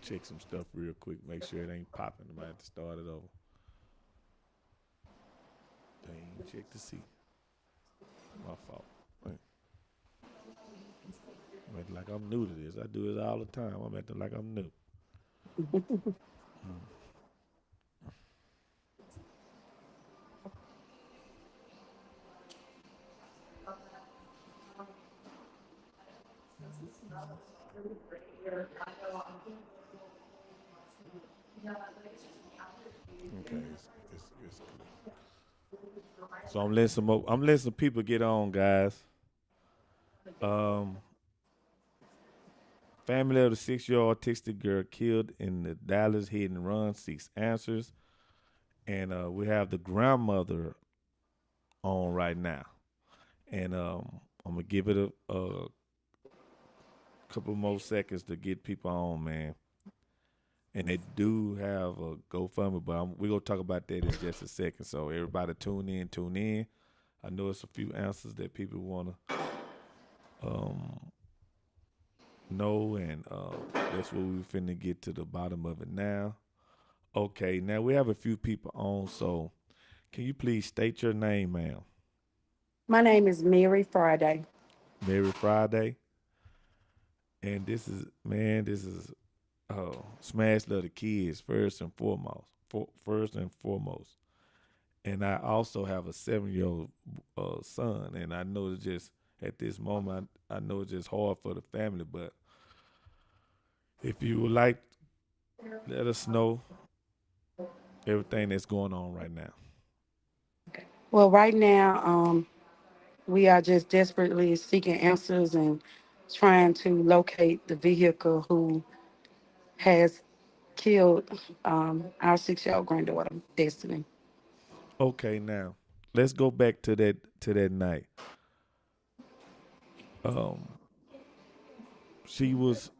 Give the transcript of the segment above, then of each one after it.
check some stuff real quick. Make sure it ain't popping. I might have to start it over. Dang, check to see. My fault. Man, I'm acting like I'm new to this. I do this all the time. I'm acting like I'm new. Mm. Okay, it's good. So I'm letting some people get on, guys. Um, family of the 6-year autistic girl killed in the Dallas hit and run seeks answers, and we have the grandmother on right now, and I'm gonna give it a couple more seconds to get people on, man. And they do have a GoFundMe, but we're gonna talk about that in just a second. So everybody tune in, tune in. I know it's a few answers that people wanna um, know, and that's what we finna get to the bottom of it now. Okay, now we have a few people on, so can you please state your name, ma'am? My name is Mary Friday. Mary Friday. And this is, man, this is Smash Love the Kids first and foremost. First and foremost. And I also have a 7-year old son, and I know it's just at this moment, I know it's just hard for the family, but if you would like, let us know everything that's going on right now. Well, right now, we are just desperately seeking answers and trying to locate the vehicle who has killed our 6-year-old granddaughter, Destiny. Okay, now let's go back to that night. Um, she was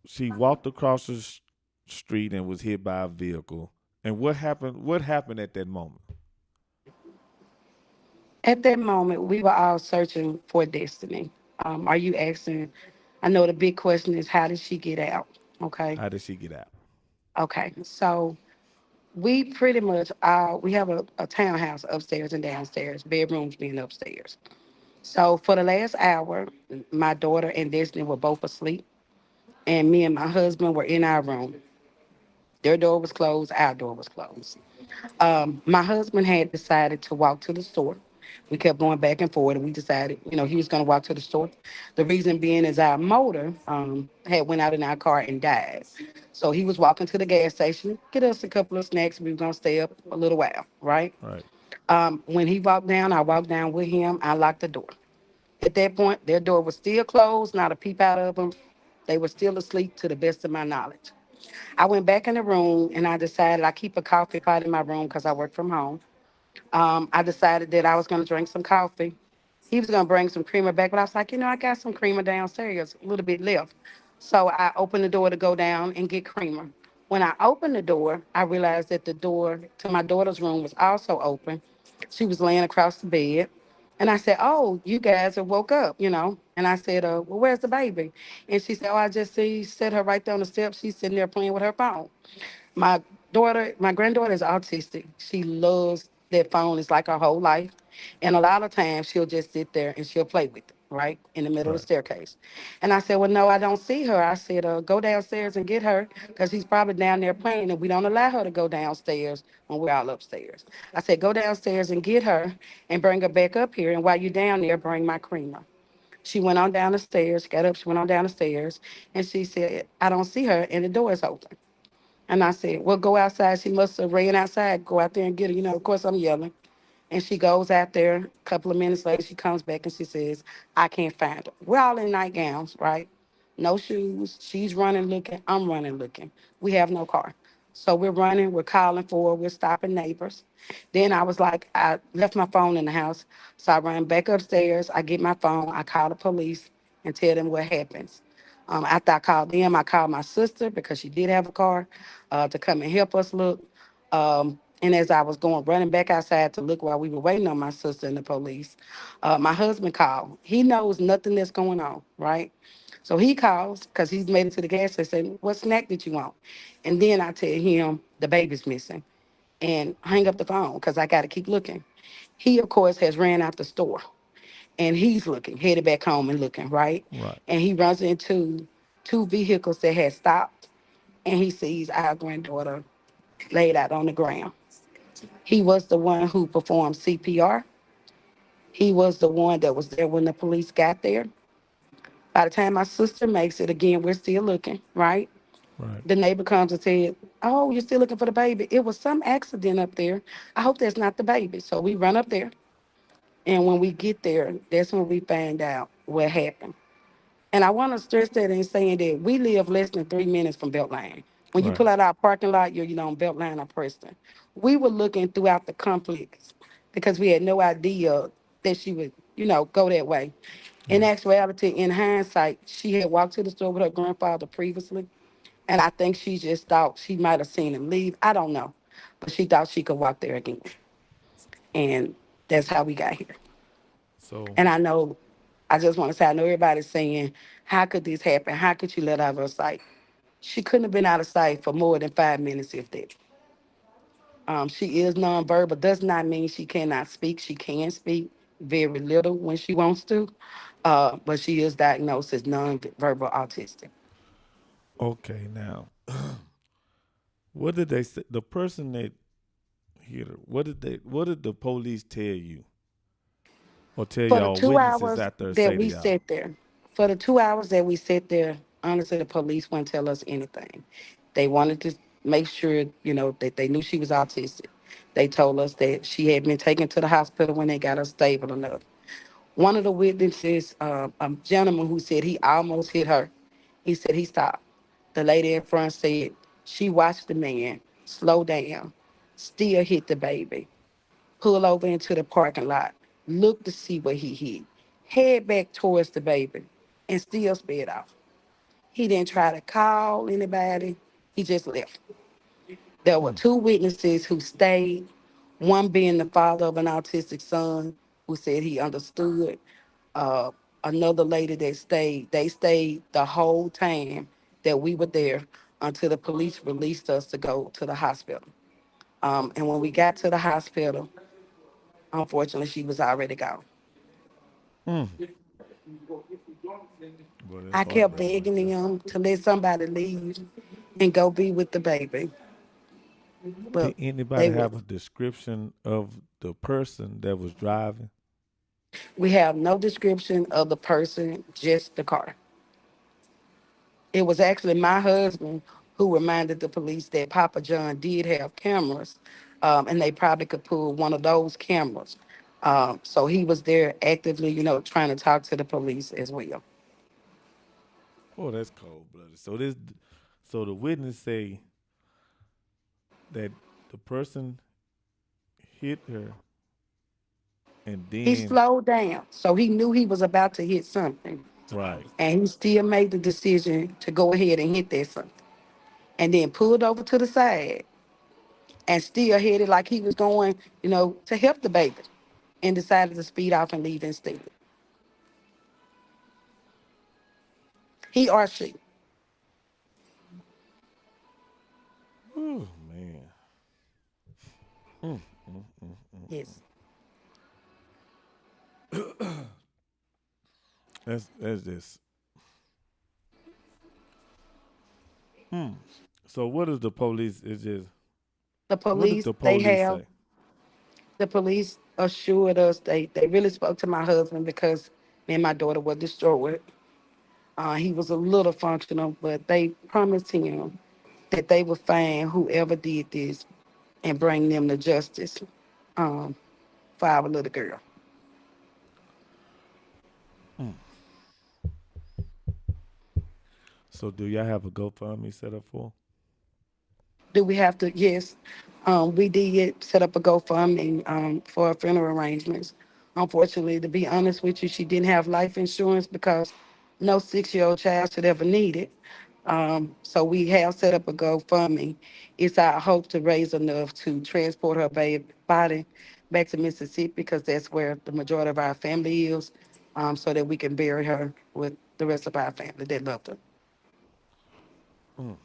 she walked across the street and was hit by a vehicle. And what happened? What happened at that moment? At that moment, we were all searching for Destiny. Are you asking? I know the big question is, how did she get out? Okay. How did she get out? Okay. So we pretty much we have a townhouse upstairs and downstairs, bedrooms being upstairs. So for the last hour, my daughter and Destiny were both asleep, and me and my husband were in our room. Their door was closed, our door was closed. My husband had decided to walk to the store. We kept going back and forth, and we decided, he was going to walk to the store. The reason being is our motor had went out in our car and died. So he was walking to the gas station, get us a couple of snacks. We were going to stay up a little while, right? Right, When he walked down, I walked down with him. I locked the door. At that point, their door was still closed, not a peep out of them. They were still asleep to the best of my knowledge. I went back in the room and I decided I keep a coffee pot in my room because I work from home. I decided that I was going to drink some coffee. He was going to bring some creamer back, but I was like, I got some creamer downstairs, a little bit left. So I opened the door to go down and get creamer. When I opened the door, I realized that the door to my daughter's room was also open. She was laying across the bed. And I said, "Oh, you guys have woke up." And I said, "Well, where's the baby?" And she said, "Oh, I just see, set her right there on the steps. She's sitting there playing with her phone." My granddaughter is autistic. She loves that phone. It's like her whole life. And a lot of times she'll just sit there and she'll play with it, right? In the middle of the right, staircase. And I said, "Well, no, I don't see her." I said, "Go downstairs and get her because she's probably down there playing and we don't allow her to go downstairs when we're all upstairs." I said, "Go downstairs and get her and bring her back up here. And while you're down there, bring my creamer." She went on down the stairs, got up, she went on down the stairs, and she said, "I don't see her, and the door is open." And I said, "Well, go outside." She must have ran outside, go out there and get her. Of course, I'm yelling. And she goes out there. A couple of minutes later, she comes back and she says, "I can't find her." We're all in nightgowns, right? No shoes. She's running looking. I'm running looking. We have no car. So we're running, we're calling for her, we're stopping neighbors. Then I was like, I left my phone in the house. So I ran back upstairs. I get my phone. I call the police and tell them what happens. After I called them, I called my sister because she did have a car to come and help us look. And as I was going running back outside to look while we were waiting on my sister and the police, my husband called. He knows nothing that's going on, right? So he calls because he's made it to the gas station. What snack did you want? And then I tell him the baby's missing and hang up the phone because I got to keep looking. He, of course, has ran out the store and he's looking, headed back home and looking, right? Right. And he runs into two vehicles that had stopped and he sees our granddaughter laid out on the ground. He was the one who performed CPR. He was the one that was there when the police got there. By the time my sister makes it, again, we're still looking, right? Right. The neighbor comes and said, "Oh, you're still looking for the baby. It was some accident up there. I hope that's not the baby." So we run up there. And when we get there, that's when we find out what happened. And I want to stress that in saying that we live less than 3 minutes from Beltline. When you Right. pull out our parking lot, you're on Beltline or Preston. We were looking throughout the complex because we had no idea that she would, go that way. In Yeah. actuality, in hindsight, she had walked to the store with her grandfather previously, and I think she just thought she might have seen him leave. I don't know, but she thought she could walk there again, and that's how we got here. So And I know, I just want to say, I know everybody's saying, "How could this happen? How could you let her out of her sight?" She couldn't have been out of sight for more than 5 minutes, if that. She is nonverbal. Does not mean she cannot speak. She can speak very little when she wants to, but she is diagnosed as nonverbal autistic. okay, now what did they say? The person that hit her. What did the police tell you or tell For the y'all two witnesses hours out there that say to we y'all? sat there, for the 2 hours that we sat there, honestly, the police wouldn't tell us anything. They wanted to make sure, that they knew she was autistic. They told us that she had been taken to the hospital when they got her stable enough. One of the witnesses, a gentleman who said he almost hit her, he said he stopped. The lady in front said she watched the man slow down, still hit the baby, pull over into the parking lot, look to see what he hit, head back towards the baby, and still sped off. He didn't try to call anybody. He just left. There were Mm. two witnesses who stayed, one being the father of an autistic son who said he understood. Uh, Another lady that stayed, they stayed the whole time that we were there until the police released us to go to the hospital. And when we got to the hospital, unfortunately, she was already gone. Mm. Well, that's I kept heartbreaking right begging there. him to let somebody leave and go be with the baby, Did but anybody they have a wouldn't. description of the person that was driving? We have no description of the person, just the car. It was actually my husband who reminded the police that Papa John did have cameras, and they probably could pull one of those cameras. So he was there actively, trying to talk to the police as well. Oh, that's cold blooded. So the witness say that the person hit her and He then slowed down, so he knew he was about to hit something, right. and he still made the decision to go ahead and hit that something, and then pulled over to the side and still headed like he was going, to help the baby, and decided to speed off and leave instead. He or she. Oh man. Mm, mm, mm, Yes. mm. That's just hmm. So what is the police? Is just The what did police, the they police have, say? the police assured us they really spoke to my husband because me and my daughter were destroyed. He was a little functional, but they promised him that they would find whoever did this and bring them to justice, um, for our little girl. Mm. So do y'all have a GoFundMe set up for? Do we have to? Yes. We did set up a GoFundMe for her funeral arrangements. Unfortunately, to be honest with you, she didn't have life insurance because no 6-year-old child should ever need it. So we have set up a GoFundMe. It's our hope to raise enough to transport her body back to Mississippi because that's where the majority of our family is. so that we can bury her with the rest of our family that loved her. Mm.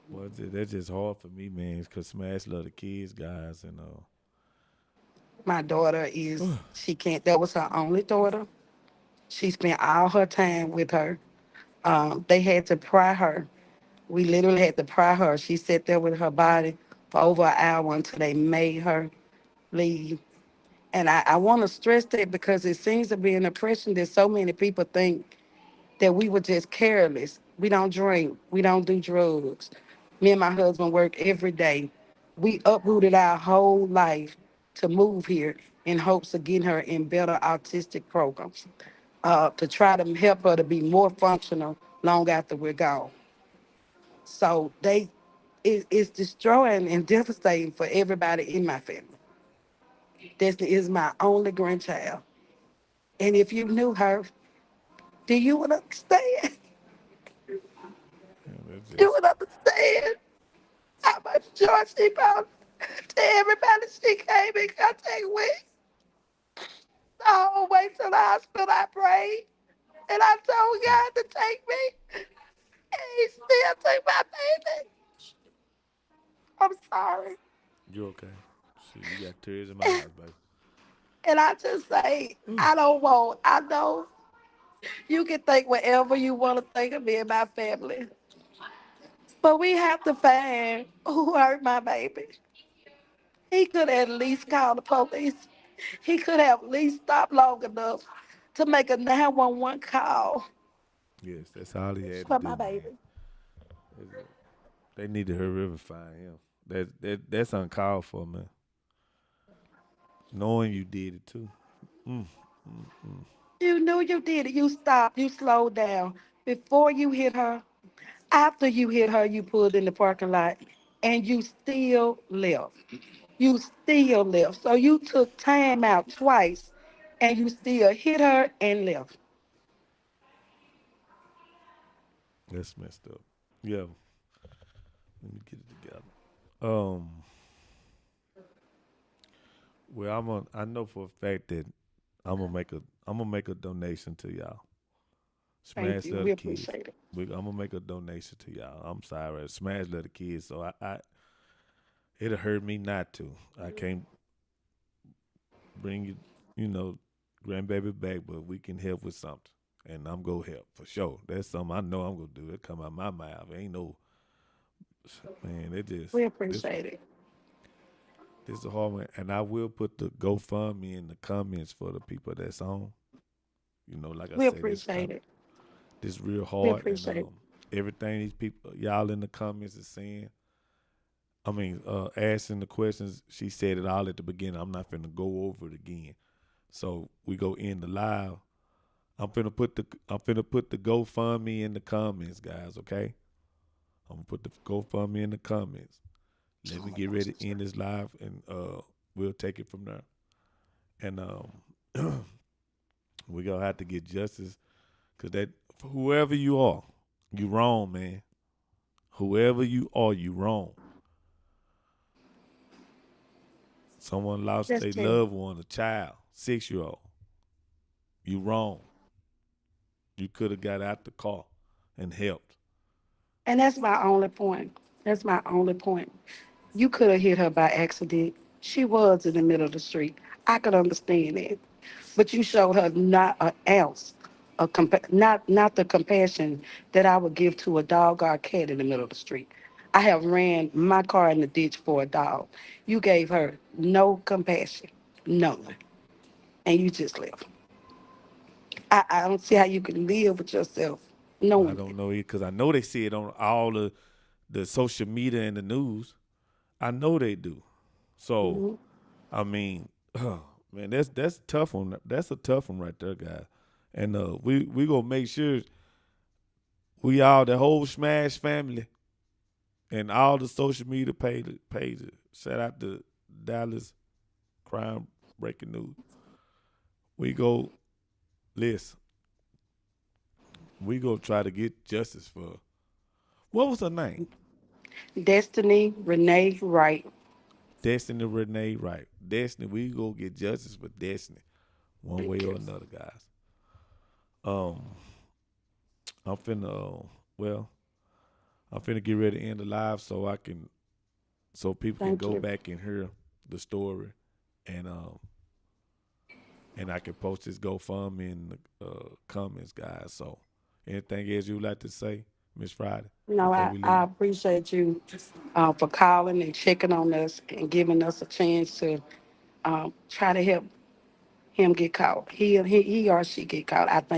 Well, that's just hard for me, man. Cause Smash love the kids, guys, and My daughter is, she can't, that was her only daughter. She spent all her time with her. They had to pry her. We literally had to pry her. She sat there with her body for over an hour until they made her leave. And I want to stress that because it seems to be an impression that so many people think that we were just careless. We don't drink. We don't do drugs. Me and my husband work every day. We uprooted our whole life to move here in hopes of getting her in better autistic programs, to try to help her to be more functional long after we're gone. So it's destroying and devastating for everybody in my family. Destiny is my only grandchild. And if you knew her, do you would understand? that's You just would understand how much joy she brought to everybody she came in contact with. The whole way to the hospital, I prayed. And I told mm, God to take me. And he still took my baby. I'm sorry. you okay? Shit, you got tears in my eyes, baby. And I just say, Mm. I know you can think whatever you want to think of me and my family. But we have to find who hurt my baby. He could at least call the police. He could have at least stopped long enough to make a 911 call Yes, that's all he had to for my do, man. baby. They need to hurry up and find him. That's uncalled for, man. Knowing you did it too. Mm, mm, mm. You knew you did it. You stopped. You slowed down. Before you hit her, after you hit her, you pulled in the parking lot and you still left. You still left. So you took time out twice and you still hit her and left. That's messed up. Yeah, let me get it together. Um, well, I know for a fact that I'm gonna make a donation to y'all. Thank Smash you. Little We Kids. appreciate it. I'm gonna make a donation to y'all. I'm sorry, Smash Little Kids. So it'll hurt me not to. I can't bring you, you know, grandbaby back, but we can help with something, and I'm gonna help for sure. That's something I know I'm gonna do. It come out my mouth. Ain't no man. It just We this appreciate it. this is a hard one, and I will put the GoFundMe in the comments for the people that's on. Like I We said, this appreciate it. this real We hard, and appreciate it. everything these people y'all in the comments is saying. I mean, asking the questions. She said it all at the beginning. I'm not finna go over it again. So we go in the live. I'm finna put the GoFundMe in the comments, guys. Okay, I'm gonna put the GoFundMe in the comments. Let me get ready to end this live, and we'll take it from there. And we gonna have to get justice, cause that whoever you are, you wrong, man. Whoever you are, you wrong. Someone lost That's a terrible. loved one, a child, 6-year old. You wrong. You could have got out the car and helped. And that's my only point. That's my only point. You could have hit her by accident. She was in the middle of the street. I could understand that. But you showed her not an ounce of not the compassion that I would give to a dog or a cat in the middle of the street. I have ran my car in the ditch for a dog. You gave her no compassion, none, and you just left. I don't see how you can live with yourself I knowing don't that. know it because I know they see it on all the social media and the news. I know they do. So Mhm. I mean, man, that's a tough one. That's a tough one right there, guys. And we gonna make sure we all the whole Smash family and all the social media pages. Shout out to Dallas Crime Breaking News. We go listen. We go try to get justice for what was her name? Destiny Renee Wright. Destiny Renee, right? Destiny, we go get justice for Destiny, one way Thank or you. another, guys. Um, I'm finna, well, I'm finna get ready to end the live so people can Thank go you. back and hear the story, and and I can post this GoFundMe in the comments, guys. So, anything else you would like to say, Miss Friday, No, before I, we I leave? appreciate you for calling and checking on us and giving us a chance to try to help him get caught. He or she get caught. I think